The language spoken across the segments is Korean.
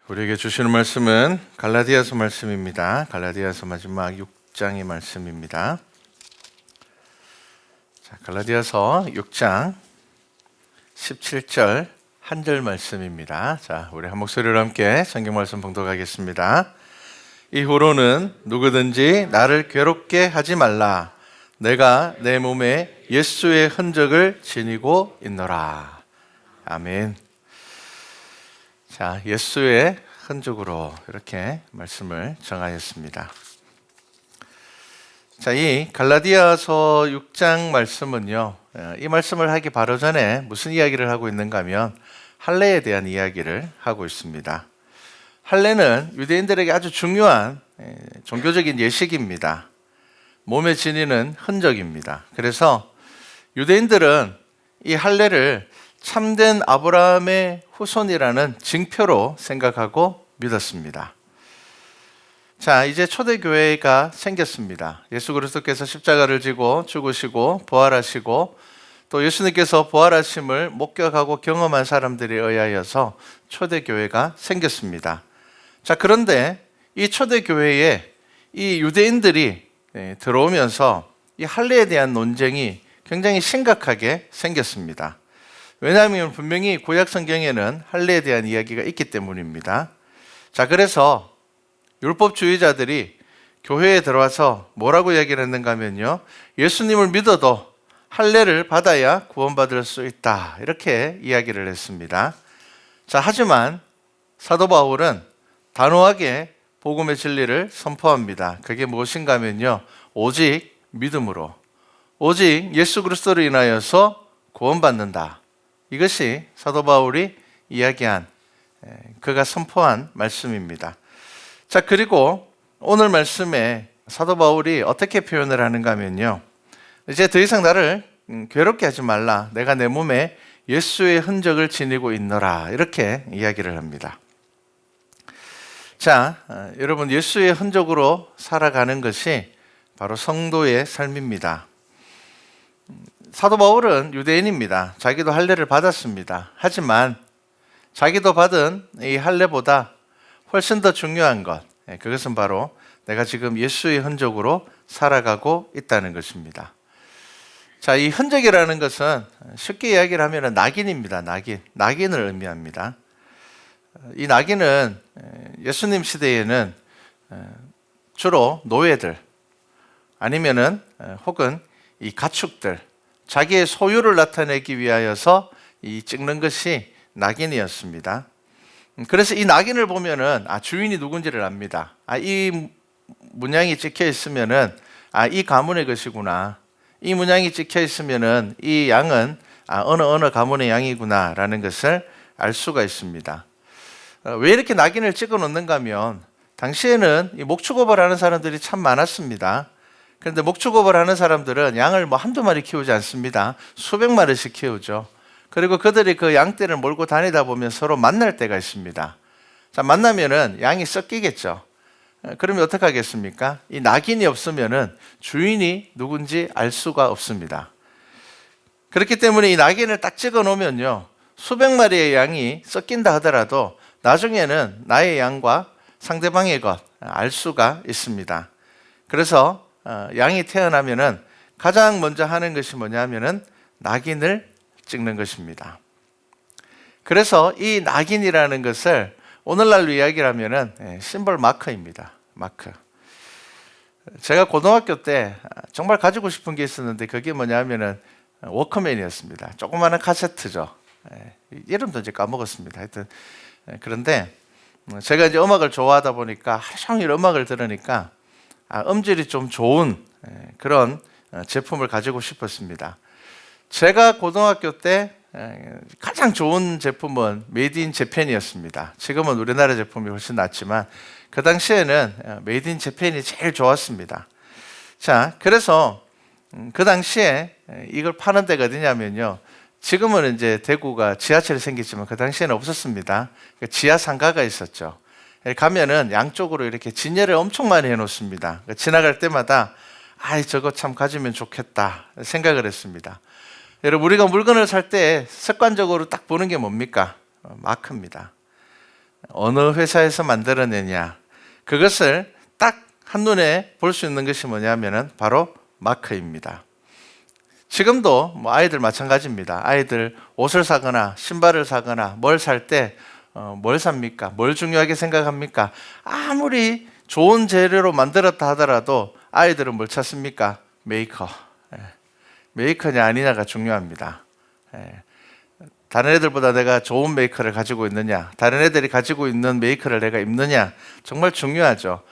우리에게 주시는 말씀은 갈라디아서 말씀입니다. 갈라디아서 마지막 6장의 말씀입니다. 갈라디아서 6장 17절 한 절 말씀입니다. 우리 한 목소리로 함께 성경 말씀 봉독하겠습니다. 이후로는 누구든지 나를 괴롭게 하지 말라. 내가 내 몸에 예수의 흔적을 지니고 있노라. 아멘. 예수의 흔적으로 이렇게 말씀을 정하였습니다. 이 갈라디아서 6장 말씀은요, 이 말씀을 하기 바로 전에 무슨 이야기를 하고 있는가 하면 할례에 대한 이야기를 하고 있습니다. 할례는 유대인들에게 아주 중요한 종교적인 예식입니다. 몸에 지니는 흔적입니다. 그래서 유대인들은 이 할례를 참된 아브라함의 후손이라는 징표로 생각하고 믿었습니다. 이제 초대교회가 생겼습니다. 예수 그리스도께서 십자가를 지고 죽으시고 부활하시고 또 예수님께서 부활하심을 목격하고 경험한 사람들에 의하여서 초대교회가 생겼습니다. 그런데 이 초대교회에 이 유대인들이 들어오면서 이 할례에 대한 논쟁이 굉장히 심각하게 생겼습니다. 왜냐하면 분명히 구약 성경에는 할례에 대한 이야기가 있기 때문입니다. 그래서 율법주의자들이 교회에 들어와서 뭐라고 이야기를 했는가 하면요, 예수님을 믿어도 할례를 받아야 구원받을 수 있다, 이렇게 이야기를 했습니다. 하지만 사도 바울은 단호하게 복음의 진리를 선포합니다. 그게 무엇인가 하면요, 오직 믿음으로, 오직 예수 그리스도로 인하여서 구원받는다. 이것이 사도 바울이 이야기한, 그가 선포한 말씀입니다. 그리고 오늘 말씀에 사도 바울이 어떻게 표현을 하는가 하면요, 이제 더 이상 나를 괴롭게 하지 말라. 내가 내 몸에 예수의 흔적을 지니고 있노라. 이렇게 이야기를 합니다. 여러분, 예수의 흔적으로 살아가는 것이 바로 성도의 삶입니다. 사도 바울은 유대인입니다. 자기도 할례를 받았습니다. 하지만 자기도 받은 이 할례보다 훨씬 더 중요한 것, 그것은 바로 내가 지금 예수의 흔적으로 살아가고 있다는 것입니다. 이 흔적이라는 것은 쉽게 이야기를 하면 낙인입니다. 낙인을 의미합니다. 이 낙인은 예수님 시대에는 주로 노예들 아니면은 혹은 이 가축들, 자기의 소유를 나타내기 위하여서 찍는 것이 낙인이었습니다. 그래서 이 낙인을 보면은 주인이 누군지를 압니다. 이 문양이 찍혀 있으면은 이 가문의 것이구나. 이 문양이 찍혀 있으면은 이 양은 어느 가문의 양이구나라는 것을 알 수가 있습니다. 왜 이렇게 낙인을 찍어 놓는가 하면 당시에는 이 목축업을 하는 사람들이 참 많았습니다. 그런데 목축업을 하는 사람들은 양을 한두 마리 키우지 않습니다. 수백 마리씩 키우죠. 그리고 그들이 그 양떼를 몰고 다니다 보면 서로 만날 때가 있습니다. 만나면은 양이 섞이겠죠. 그러면 어떻게 하겠습니까? 이 낙인이 없으면은 주인이 누군지 알 수가 없습니다. 그렇기 때문에 이 낙인을 딱 찍어 놓으면요, 수백 마리의 양이 섞인다 하더라도 나중에는 나의 양과 상대방의 것 알 수가 있습니다. 그래서 양이 태어나면은 가장 먼저 하는 것이 뭐냐면은 낙인을 찍는 것입니다. 그래서 이 낙인이라는 것을 오늘날로 이야기를 하면은 심벌 마커입니다. 마커. 제가 고등학교 때 정말 가지고 싶은 게 있었는데 그게 뭐냐면은 워크맨이었습니다. 조그마한 카세트죠. 이름도 이제 까먹었습니다. 하여튼 그런데 제가 이제 음악을 좋아하다 보니까 하루 종일 음악을 들으니까 음질이 좀 좋은 그런 제품을 가지고 싶었습니다. 제가 고등학교 때 가장 좋은 제품은 메이드 인 재팬이었습니다. 지금은 우리나라 제품이 훨씬 낫지만 그 당시에는 메이드 인 재팬이 제일 좋았습니다. 그래서 그 당시에 이걸 파는 데가 어디냐면요, 지금은 이제 대구가 지하철이 생겼지만 그 당시에는 없었습니다. 지하 상가가 있었죠. 가면은 양쪽으로 이렇게 진열을 엄청 많이 해놓습니다. 지나갈 때마다 저거 참 가지면 좋겠다 생각을 했습니다. 여러분, 우리가 물건을 살 때 습관적으로 딱 보는 게 뭡니까? 마크입니다. 어느 회사에서 만들어내냐, 그것을 딱 한눈에 볼 수 있는 것이 뭐냐면은 바로 마크입니다. 지금도 뭐 아이들 마찬가지입니다. 아이들 옷을 사거나 신발을 사거나 뭘 살 때 뭘 삽니까? 뭘 중요하게 생각합니까? 아무리 좋은 재료로 만들었다 하더라도 아이들은 뭘 찾습니까? 메이커. 메이커냐 아니냐가 중요합니다. 다른 애들보다 내가 좋은 메이커를 가지고 있느냐, 다른 애들이 가지고 있는 메이커를 내가 입느냐, 정말 중요하죠.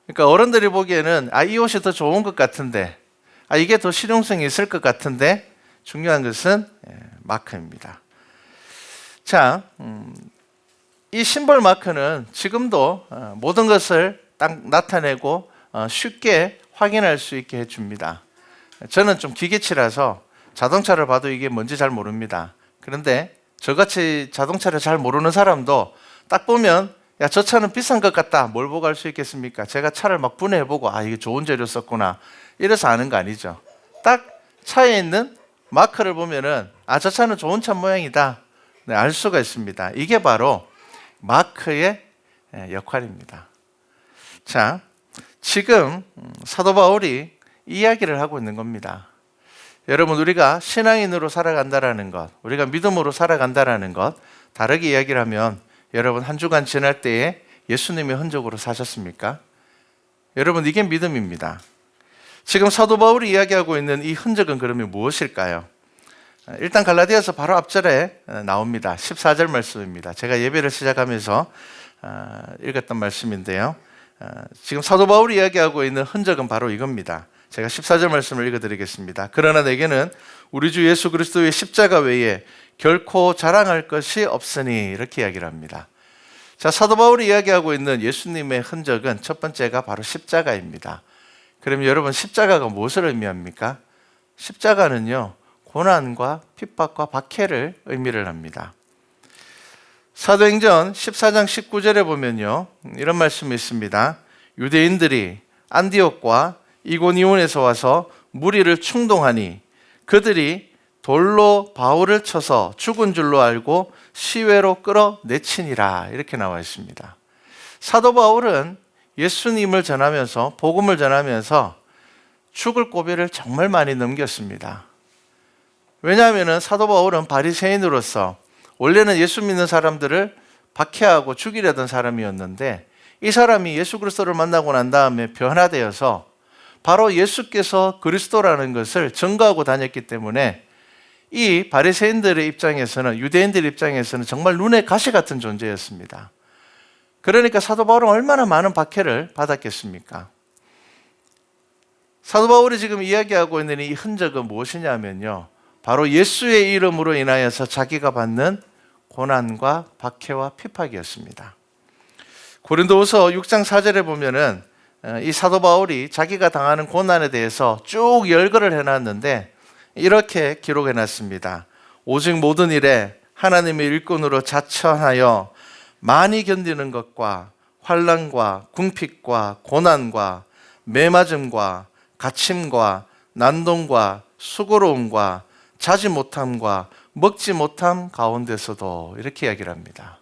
그러니까 어른들이 보기에는 이 옷이 더 좋은 것 같은데, 이게 더 실용성이 있을 것 같은데, 중요한 것은 마크입니다. 자, 이 심볼 마크는 지금도 모든 것을 딱 나타내고 쉽게 확인할 수 있게 해줍니다. 저는 좀 기계치라서 자동차를 봐도 이게 뭔지 잘 모릅니다. 그런데 저같이 자동차를 잘 모르는 사람도 딱 보면 저 차는 비싼 것 같다. 뭘 보고 알 수 있겠습니까? 제가 차를 막 분해해보고 이게 좋은 재료 썼구나. 이래서 아는 거 아니죠. 딱 차에 있는 마크를 보면은 저 차는 좋은 차 모양이다. 네, 알 수가 있습니다. 이게 바로 마크의 역할입니다. 자, 지금 사도 바울이 이야기를 하고 있는 겁니다. 여러분, 우리가 신앙인으로 살아간다라는 것, 우리가 믿음으로 살아간다라는 것, 다르게 이야기를 하면 여러분 한 주간 지날 때에 예수님의 흔적으로 사셨습니까? 여러분, 이게 믿음입니다. 지금 사도 바울이 이야기하고 있는 이 흔적은 그러면 무엇일까요? 일단 갈라디아서 바로 앞절에 나옵니다. 14절 말씀입니다. 제가 예배를 시작하면서 읽었던 말씀인데요. 지금 사도 바울이 이야기하고 있는 흔적은 바로 이겁니다. 제가 14절 말씀을 읽어드리겠습니다. 그러나 내게는 우리 주 예수 그리스도의 십자가 외에 결코 자랑할 것이 없으니, 이렇게 이야기를 합니다. 자, 사도 바울이 이야기하고 있는 예수님의 흔적은 첫 번째가 바로 십자가입니다. 그럼 여러분, 십자가가 무엇을 의미합니까? 십자가는요, 고난과 핍박과 박해를 의미를 합니다. 사도행전 14장 19절에 보면요, 이런 말씀이 있습니다. 유대인들이 안디옥과 이고니온에서 와서 무리를 충동하니 그들이 돌로 바울을 쳐서 죽은 줄로 알고 시외로 끌어내치니라, 이렇게 나와 있습니다. 사도 바울은 예수님을 전하면서, 복음을 전하면서 죽을 고비를 정말 많이 넘겼습니다. 왜냐하면 사도 바울은 바리새인으로서 원래는 예수 믿는 사람들을 박해하고 죽이려던 사람이었는데, 이 사람이 예수 그리스도를 만나고 난 다음에 변화되어서 바로 예수께서 그리스도라는 것을 증거하고 다녔기 때문에 이 바리새인들의 입장에서는, 유대인들의 입장에서는 정말 눈에 가시 같은 존재였습니다. 그러니까 사도 바울은 얼마나 많은 박해를 받았겠습니까? 사도 바울이 지금 이야기하고 있는 이 흔적은 무엇이냐면요, 바로 예수의 이름으로 인하여서 자기가 받는 고난과 박해와 핍박이었습니다. 고린도후서 6장 4절에 보면은 이 사도 바울이 자기가 당하는 고난에 대해서 쭉 열거를 해놨는데 이렇게 기록해놨습니다. 오직 모든 일에 하나님의 일꾼으로 자처하여 많이 견디는 것과 환난과 궁핍과 고난과 매맞음과 갇힘과 난동과 수고로움과 자지 못함과 먹지 못함 가운데서도, 이렇게 이야기를 합니다.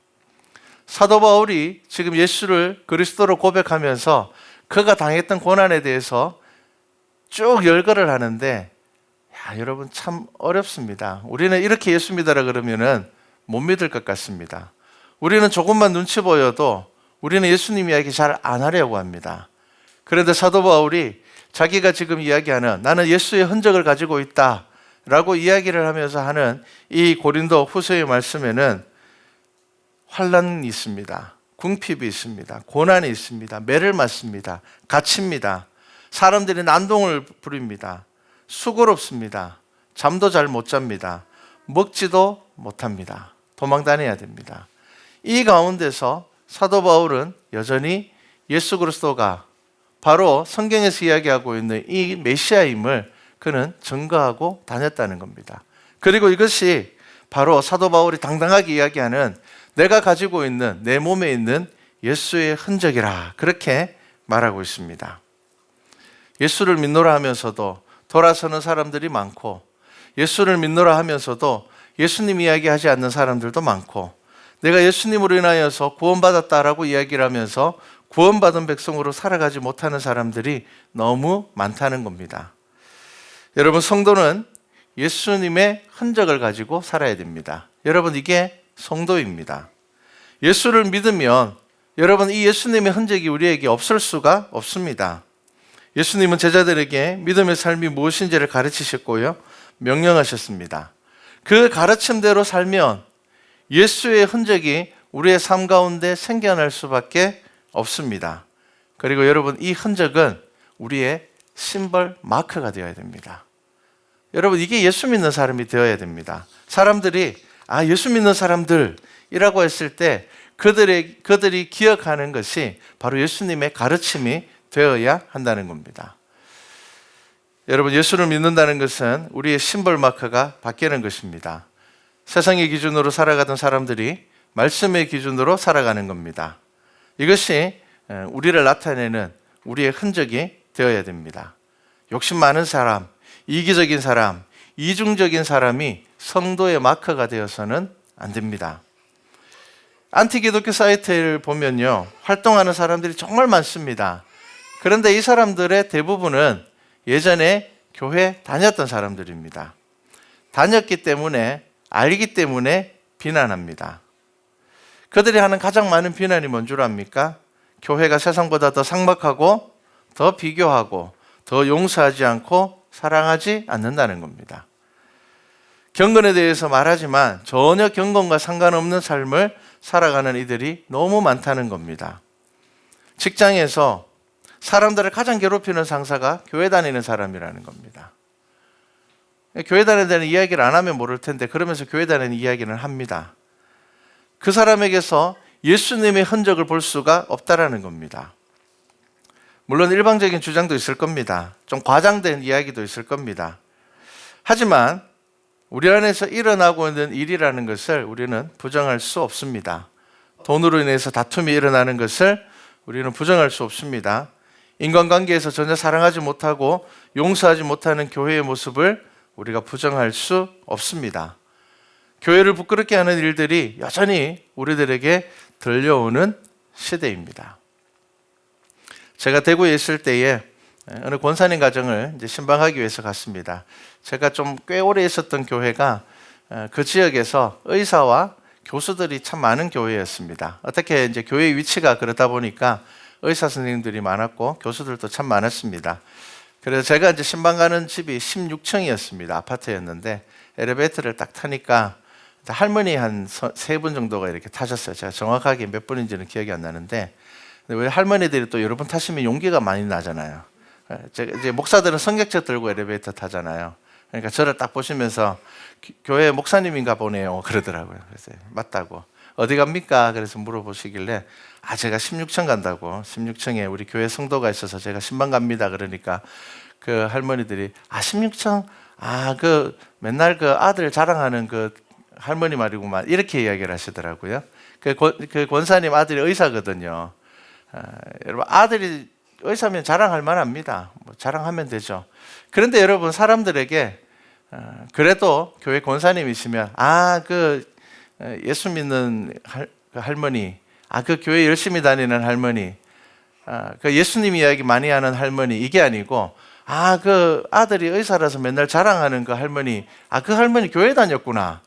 사도 바울이 지금 예수를 그리스도로 고백하면서 그가 당했던 고난에 대해서 쭉 열거를 하는데, 여러분 참 어렵습니다. 우리는 이렇게 예수 믿어라 그러면은 못 믿을 것 같습니다. 우리는 조금만 눈치 보여도 우리는 예수님 이야기 잘 안 하려고 합니다. 그런데 사도 바울이 자기가 지금 이야기하는 나는 예수의 흔적을 가지고 있다 라고 이야기를 하면서 하는 이 고린도 후서의 말씀에는 환난이 있습니다. 궁핍이 있습니다. 고난이 있습니다. 매를 맞습니다. 갇힙니다. 사람들이 난동을 부립니다. 수고롭습니다. 잠도 잘 못 잡니다. 먹지도 못합니다. 도망 다녀야 됩니다. 이 가운데서 사도 바울은 여전히 예수 그리스도가 바로 성경에서 이야기하고 있는 이 메시아임을 그는 증거하고 다녔다는 겁니다. 그리고 이것이 바로 사도 바울이 당당하게 이야기하는 내가 가지고 있는, 내 몸에 있는 예수의 흔적이라, 그렇게 말하고 있습니다. 예수를 믿노라 하면서도 돌아서는 사람들이 많고, 예수를 믿노라 하면서도 예수님 이야기하지 않는 사람들도 많고, 내가 예수님으로 인하여서 구원받았다라고 이야기를 하면서 구원받은 백성으로 살아가지 못하는 사람들이 너무 많다는 겁니다. 여러분, 성도는 예수님의 흔적을 가지고 살아야 됩니다. 여러분, 이게 성도입니다. 예수를 믿으면 여러분, 이 예수님의 흔적이 우리에게 없을 수가 없습니다. 예수님은 제자들에게 믿음의 삶이 무엇인지를 가르치셨고요, 명령하셨습니다. 그 가르침대로 살면 예수의 흔적이 우리의 삶 가운데 생겨날 수밖에 없습니다. 그리고 여러분, 이 흔적은 우리의 심벌 마크가 되어야 됩니다. 여러분, 이게 예수 믿는 사람이 되어야 됩니다. 사람들이 예수 믿는 사람들이라고 했을 때 그들이 기억하는 것이 바로 예수님의 가르침이 되어야 한다는 겁니다. 여러분, 예수를 믿는다는 것은 우리의 심벌 마크가 바뀌는 것입니다. 세상의 기준으로 살아가던 사람들이 말씀의 기준으로 살아가는 겁니다. 이것이 우리를 나타내는 우리의 흔적이 되어야 됩니다. 욕심 많은 사람, 이기적인 사람, 이중적인 사람이 성도의 마크가 되어서는 안 됩니다. 안티기독교 사이트를 보면요, 활동하는 사람들이 정말 많습니다. 그런데 이 사람들의 대부분은 예전에 교회 다녔던 사람들입니다. 다녔기 때문에, 알기 때문에 비난합니다. 그들이 하는 가장 많은 비난이 뭔 줄 압니까? 교회가 세상보다 더 삭막하고 더 비교하고 더 용서하지 않고 사랑하지 않는다는 겁니다. 경건에 대해서 말하지만 전혀 경건과 상관없는 삶을 살아가는 이들이 너무 많다는 겁니다. 직장에서 사람들을 가장 괴롭히는 상사가 교회 다니는 사람이라는 겁니다. 교회 다니는 이야기를 안 하면 모를 텐데 그러면서 교회 다니는 이야기는 합니다. 그 사람에게서 예수님의 흔적을 볼 수가 없다라는 겁니다. 물론 일방적인 주장도 있을 겁니다. 좀 과장된 이야기도 있을 겁니다. 하지만 우리 안에서 일어나고 있는 일이라는 것을 우리는 부정할 수 없습니다. 돈으로 인해서 다툼이 일어나는 것을 우리는 부정할 수 없습니다. 인간관계에서 전혀 사랑하지 못하고 용서하지 못하는 교회의 모습을 우리가 부정할 수 없습니다. 교회를 부끄럽게 하는 일들이 여전히 우리들에게 들려오는 시대입니다. 제가 대구에 있을 때에 어느 권사님 가정을 이제 신방하기 위해서 갔습니다. 제가 좀 꽤 오래 있었던 교회가 그 지역에서 의사와 교수들이 참 많은 교회였습니다. 어떻게 이제 교회의 위치가 그러다 보니까 의사 선생님들이 많았고 교수들도 참 많았습니다. 그래서 제가 이제 신방 가는 집이 16층이었습니다. 아파트였는데 엘리베이터를 딱 타니까 할머니 한 3분 정도가 이렇게 타셨어요. 제가 정확하게 몇 분인지는 기억이 안 나는데, 왜 할머니들이 또 여러 번 타시면 용기가 많이 나잖아요. 이제 목사들은 성경책 들고 엘리베이터 타잖아요. 그러니까 저를 딱 보시면서 교회 목사님인가 보네요 그러더라고요. 그래서 맞다고. 어디 갑니까? 그래서 물어보시길래 제가 16층 간다고. 16층에 우리 교회 성도가 있어서 제가 신방 갑니다. 그러니까 그 할머니들이 16층? 그 맨날 그 아들 자랑하는 그 할머니 말이구만, 이렇게 이야기를 하시더라고요. 그 권사님 아들이 의사거든요. 여러분, 아들이 의사면 자랑할 만합니다. 자랑하면 되죠. 그런데 여러분, 사람들에게 그래도 교회 권사님이시면 그 예수 믿는 할머니, 그 교회 열심히 다니는 할머니, 그 예수님 이야기 많이 하는 할머니, 이게 아니고 그 아들이 의사라서 맨날 자랑하는 그 할머니, 그 할머니 교회 다녔구나,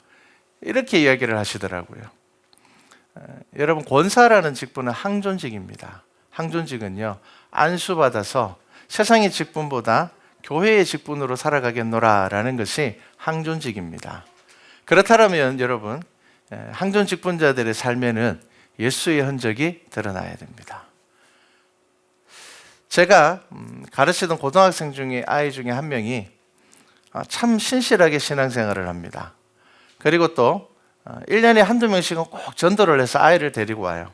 이렇게 이야기를 하시더라고요. 여러분, 권사라는 직분은 항존직입니다. 항존직은요, 안수받아서 세상의 직분보다 교회의 직분으로 살아가겠노라라는 것이 항존직입니다. 그렇다면 여러분, 항존 직분자들의 삶에는 예수의 흔적이 드러나야 됩니다. 제가 가르치던 고등학생 중에 아이 중에 한 명이 참 신실하게 신앙생활을 합니다. 그리고 또 1년에 한두 명씩은 꼭 전도를 해서 아이를 데리고 와요.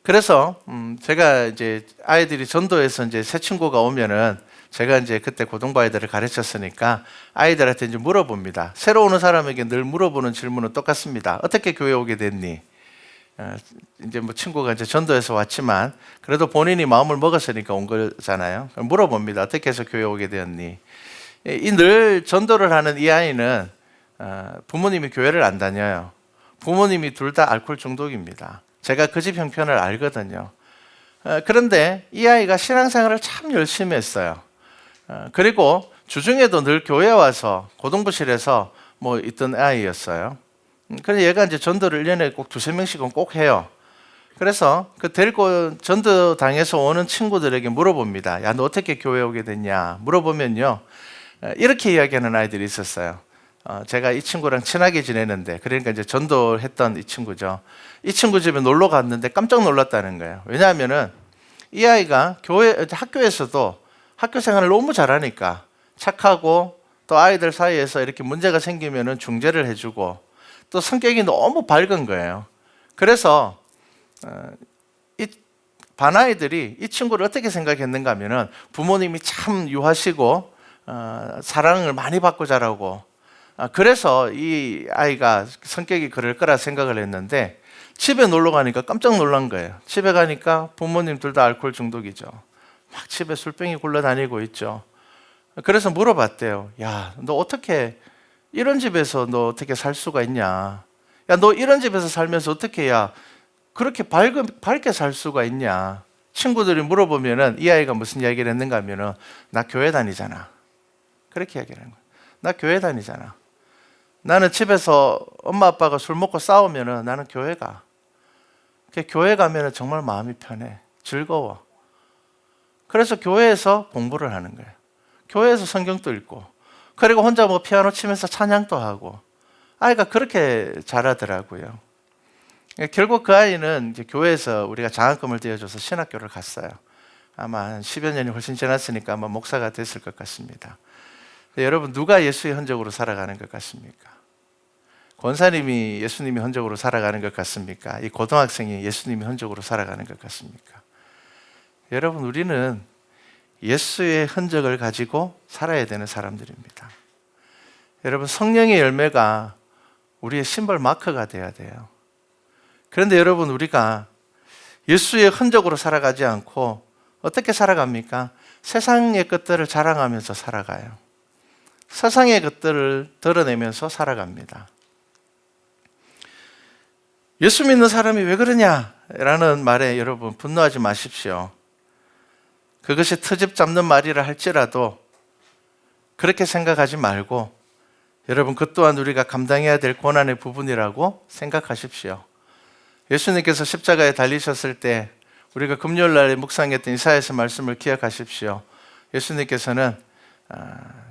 그래서 제가 이제 아이들이 전도해서 이제 새 친구가 오면은 제가 이제 그때 고등부 아이들을 가르쳤으니까 아이들한테 이제 물어봅니다. 새로 오는 사람에게 늘 물어보는 질문은 똑같습니다. 어떻게 교회 오게 됐니? 이제 뭐 친구가 이제 전도해서 왔지만 그래도 본인이 마음을 먹었으니까 온 거잖아요. 물어봅니다. 어떻게 해서 교회 오게 되었니? 이 늘 전도를 하는 이 아이는 부모님이 교회를 안 다녀요. 부모님이 둘 다 알코올 중독입니다. 제가 그 집 형편을 알거든요. 그런데 이 아이가 신앙생활을 참 열심히 했어요. 그리고 주중에도 늘 교회 와서 고등부실에서 뭐 있던 아이였어요. 그래서 얘가 이제 전도를 1년에 꼭 두세 명씩은 꼭 해요. 그래서 그 데리고 전도당에서 오는 친구들에게 물어봅니다. 야, 너 어떻게 교회 오게 됐냐? 물어보면요. 이렇게 이야기하는 아이들이 있었어요. 제가 이 친구랑 친하게 지내는데, 그러니까 이제 전도했던 이 친구죠. 이 친구 집에 놀러 갔는데 깜짝 놀랐다는 거예요. 왜냐하면은 이 아이가 학교에서도 학교 생활을 너무 잘하니까 착하고 또 아이들 사이에서 이렇게 문제가 생기면은 중재를 해주고 또 성격이 너무 밝은 거예요. 그래서 이 반 아이들이 이 친구를 어떻게 생각했는가 하면은 부모님이 참 유하시고 사랑을 많이 받고 자라고 그래서 이 아이가 성격이 그럴 거라 생각을 했는데 집에 놀러 가니까 깜짝 놀란 거예요. 집에 가니까 부모님 둘 다 알코올 중독이죠. 막 집에 술병이 굴러다니고 있죠. 그래서 물어봤대요. 야, 너 어떻게 이런 집에서 너 어떻게 살 수가 있냐? 야, 너 이런 집에서 살면서 어떻게 그렇게 밝게 살 수가 있냐? 친구들이 물어보면은 이 아이가 무슨 이야기를 했는가 하면은 나 교회 다니잖아. 그렇게 이야기를 하는 거야. 나 교회 다니잖아. 나는 집에서 엄마 아빠가 술 먹고 싸우면은 나는 교회 가. 교회 가면은 정말 마음이 편해. 즐거워. 그래서 교회에서 공부를 하는 거예요. 교회에서 성경도 읽고, 그리고 혼자 뭐 피아노 치면서 찬양도 하고, 아이가 그렇게 잘하더라고요. 결국 그 아이는 이제 교회에서 우리가 장학금을 떼어줘서 신학교를 갔어요. 아마 한 10여 년이 훨씬 지났으니까 아마 목사가 됐을 것 같습니다. 여러분, 누가 예수의 흔적으로 살아가는 것 같습니까? 권사님이 예수님의 흔적으로 살아가는 것 같습니까? 이 고등학생이 예수님의 흔적으로 살아가는 것 같습니까? 여러분, 우리는 예수의 흔적을 가지고 살아야 되는 사람들입니다. 여러분, 성령의 열매가 우리의 심벌 마크가 돼야 돼요. 그런데 여러분, 우리가 예수의 흔적으로 살아가지 않고 어떻게 살아갑니까? 세상의 것들을 자랑하면서 살아가요. 세상의 것들을 드러내면서 살아갑니다. 예수 믿는 사람이 왜 그러냐라는 말에 여러분 분노하지 마십시오. 그것이 트집 잡는 말이라 할지라도 그렇게 생각하지 말고 여러분, 그 또한 우리가 감당해야 될 고난의 부분이라고 생각하십시오. 예수님께서 십자가에 달리셨을 때 우리가 금요일 날에 묵상했던 이사야서 말씀을 기억하십시오. 예수님께서는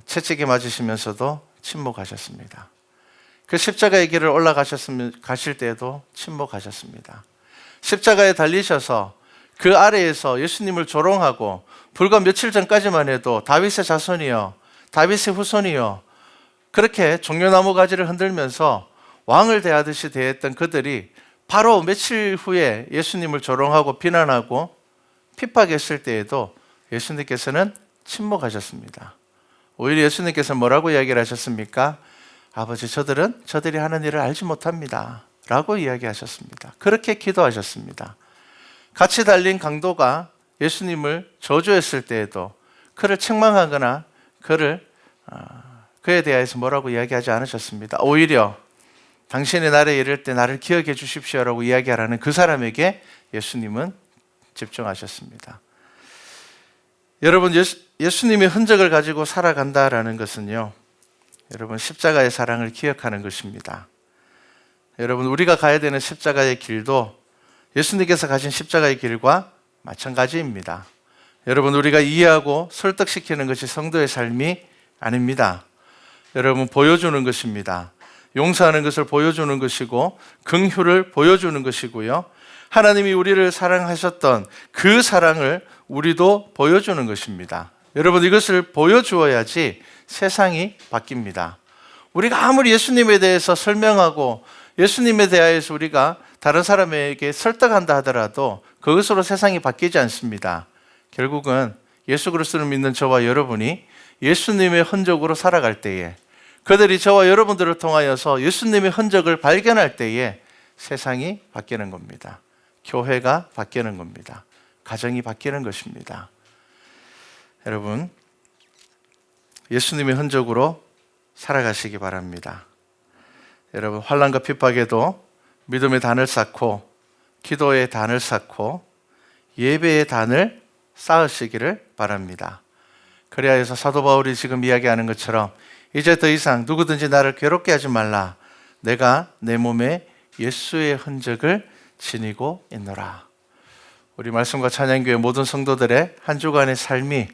채찍에 맞으시면서도 침묵하셨습니다. 그 십자가의 길을 가실 때에도 침묵하셨습니다. 십자가에 달리셔서 그 아래에서 예수님을 조롱하고 불과 며칠 전까지만 해도 다윗의 자손이여, 다윗의 후손이여 그렇게 종려나무 가지를 흔들면서 왕을 대하듯이 대했던 그들이 바로 며칠 후에 예수님을 조롱하고 비난하고 핍박했을 때에도 예수님께서는 침묵하셨습니다. 오히려 예수님께서 뭐라고 이야기를 하셨습니까? 아버지, 저들이 하는 일을 알지 못합니다 라고 이야기하셨습니다. 그렇게 기도하셨습니다. 같이 달린 강도가 예수님을 저주했을 때에도 그를 책망하거나 그에 대해서 뭐라고 이야기하지 않으셨습니다. 오히려 당신의 날에 이를 때 나를 기억해 주십시오라고 이야기하라는 그 사람에게 예수님은 집중하셨습니다. 여러분, 예수님의 흔적을 가지고 살아간다라는 것은요, 여러분, 십자가의 사랑을 기억하는 것입니다. 여러분, 우리가 가야 되는 십자가의 길도 예수님께서 가신 십자가의 길과 마찬가지입니다. 여러분, 우리가 이해하고 설득시키는 것이 성도의 삶이 아닙니다. 여러분, 보여주는 것입니다. 용서하는 것을 보여주는 것이고 긍휼을 보여주는 것이고요, 하나님이 우리를 사랑하셨던 그 사랑을 우리도 보여주는 것입니다. 여러분, 이것을 보여주어야지 세상이 바뀝니다. 우리가 아무리 예수님에 대해서 설명하고 예수님에 대해서 우리가 다른 사람에게 설득한다 하더라도 그것으로 세상이 바뀌지 않습니다. 결국은 예수 그리스도를 믿는 저와 여러분이 예수님의 흔적으로 살아갈 때에, 그들이 저와 여러분들을 통하여서 예수님의 흔적을 발견할 때에 세상이 바뀌는 겁니다. 교회가 바뀌는 겁니다. 가정이 바뀌는 것입니다. 여러분, 예수님의 흔적으로 살아가시기 바랍니다. 여러분, 환난과 핍박에도 믿음의 단을 쌓고 기도의 단을 쌓고 예배의 단을 쌓으시기를 바랍니다. 그래야 해서 사도 바울이 지금 이야기하는 것처럼 이제 더 이상 누구든지 나를 괴롭게 하지 말라. 내가 내 몸에 예수의 흔적을 지니고 있노라. 우리 말씀과 찬양교회 모든 성도들의 한 주간의 삶이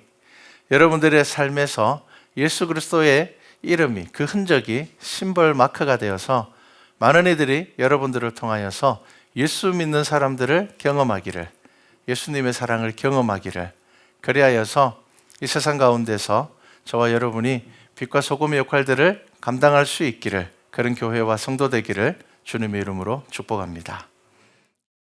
여러분들의 삶에서 예수 그리스도의 이름이, 그 흔적이 심벌 마크가 되어서 많은 이들이 여러분들을 통하여서 예수 믿는 사람들을 경험하기를, 예수님의 사랑을 경험하기를, 그리하여서 이 세상 가운데서 저와 여러분이 빛과 소금의 역할들을 감당할 수 있기를, 그런 교회와 성도 되기를 주님의 이름으로 축복합니다.